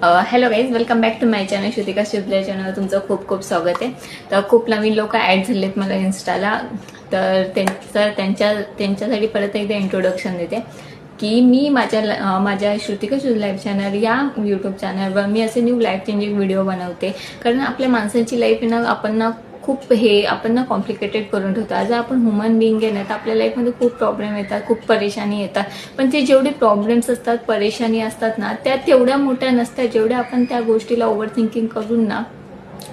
Hello guys, welcome back to my channel Shrutika Shivale channel. तुमचं खूप खूप स्वागत आहे. तर खूप नवीन लोक ॲड झालेत मला इन्स्टाला, तर त्यांच्यासाठी परत एकदा इंट्रोडक्शन देते की मी माझ्या श्रुतिका शिवले लाईफ चॅनल या यूट्यूब चॅनलवर मी असे न्यू लाईफ चेंजिंग व्हिडिओ बनवते. कारण आपल्या माणसांची लाईफ आपण कॉम्प्लिकेटेड करून ठेवतो. आज आपण ह्युमन बिंग आहे ना, तर आपल्या लाईफमध्ये खूप प्रॉब्लेम येतात, खूप परेशानी येतात. पण ते जेवढे प्रॉब्लेम्स असतात, परेशानी असतात ना, त्या तेवढ्या मोठ्या नसतात जेवढ्या आपण त्या गोष्टीला ओव्हर थिंकिंग करून ना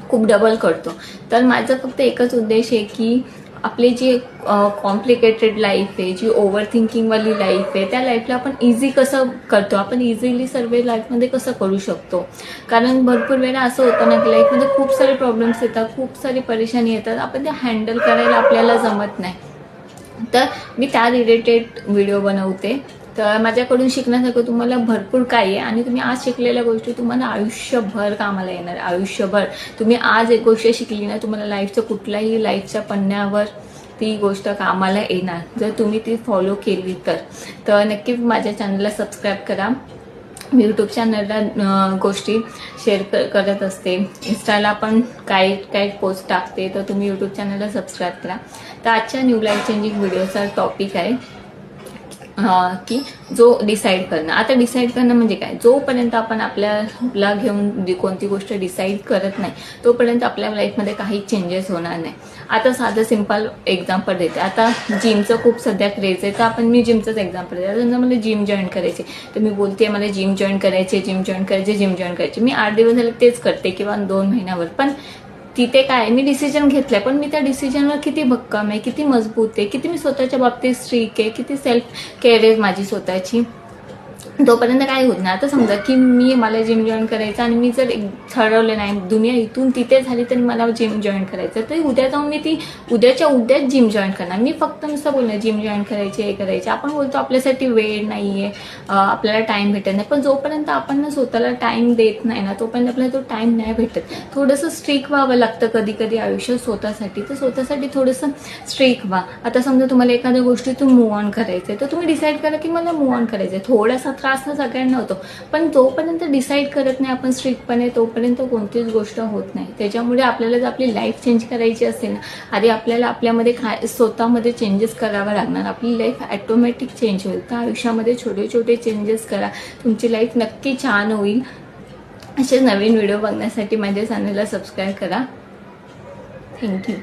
खूप डबल करतो. तर माझा फक्त एकच उद्देश आहे की आपली जी कॉम्प्लिकेटेड लाईफ आहे, जी ओव्हर थिंकिंगवाली लाईफ आहे, त्या लाईफला आपण इझी कसं करतो, आपण इझिली सर्व लाईफमध्ये कसं करू शकतो. कारण भरपूर वेळा असं होतं ना की लाईफमध्ये खूप सारे प्रॉब्लेम्स येतात, खूप सारी परेशानी येतात, आपण त्या हँडल करायला आपल्याला जमत नाही. तर मी त्या रिलेटेड व्हिडिओ बनवते. तर माझ्याकडून शिकण्यासारखं तुम्हाला भरपूर काही आहे आणि तुम्ही आज शिकलेल्या गोष्टी तुम्हाला आयुष्यभर कामाला येणार. आयुष्यभर तुम्ही आज एक गोष्ट शिकली ना, तुम्हाला लाईफचं कुठल्याही लाईफच्या पन्न्यावर ती गोष्ट कामाला येणार जर तुम्ही ती फॉलो केली तर नक्की माझ्या चॅनलला सबस्क्राईब करा. मी यूट्यूब चॅनलला गोष्टी शेअर करत असते, इंस्टाला पण काय पोस्ट टाकते, तर तुम्ही यूट्यूब चॅनलला सबस्क्राईब करा. तर आजच्या न्यू लाईफ चेंजिंग व्हिडिओचा टॉपिक आहे की जो डिसाईड करणं. आता डिसाईड करणं म्हणजे काय, जोपर्यंत आपण आपल्याला घेऊन कोणती गोष्ट डिसाईड करत नाही तोपर्यंत आपल्या लाईफमध्ये काही चेंजेस होणार नाही. आता साधं सिंपल एक्झाम्पल देते. आता जिमचं खूप सध्या क्रेज आहे, तर मी जिमचंच एक्झाम्पल देते. आता मला जिम जॉईन करायचे, तर मी बोलते मला जिम जॉईन करायचे. मी 8 दिवस झाले तेच करते किंवा 2 महिन्यावर. पण तिथे काय, मी डिसिजन घेतलाय, पण मी त्या डिसिजनवर किती भक्कम आहे, किती मजबूत आहे, किती मी स्वतःच्या बाबतीत स्ट्रिक आहे, किती सेल्फ केअर आहे माझी स्वतःची, तोपर्यंत काय होत नाही. आता समजा की मला जिम जॉईन करायचं आणि मी जर ठरवलं नाही, दुनिया इथून तिथे झाली तरी मला जिम जॉईन करायचं, तर उद्या जाऊन मी ती उद्याच जिम जॉईन करणार. मी फक्त नुसतं बोलणार जिम जॉईन करायचे, हे करायचे. आपण बोलतो आपल्यासाठी वेळ नाहीये, आपल्याला टाइम भेटत नाही, पण जोपर्यंत आपण स्वतःला टाइम देत नाही ना, तोपर्यंत आपल्याला तो टाइम नाही भेटत. थोडंसं स्ट्रिक व्हावं लागतं कधी कधी आयुष्यात स्वतःसाठी, तर स्वतःसाठी थोडंसं स्ट्रिक व्हा. आता समजा तुम्हाला एखाद्या गोष्टीतून मूव्ह ऑन करायचंय, तर तुम्ही डिसाईड करा की मला मूव्ह ऑन करायचंय. थोडासा त्रास ना सगळ्यांना होतो, पण जोपर्यंत डिसाईड करत नाही आपण स्ट्रिक्टपणे, तोपर्यंत कोणतीच गोष्ट होत नाही. त्याच्यामुळे आपल्याला जर आपली लाईफ चेंज करायची असेल ना, आधी आपल्याला आपल्यामध्ये स्वतःमध्ये चेंजेस करावा लागणार. आपली लाईफ ॲटोमॅटिक चेंज होईल. तर आयुष्यामध्ये छोटे छोटे चेंजेस करा, तुमची लाईफ नक्की छान होईल. असे नवीन व्हिडिओ बघण्यासाठी माझ्या चॅनलला सबस्क्राईब करा. थँक्यू.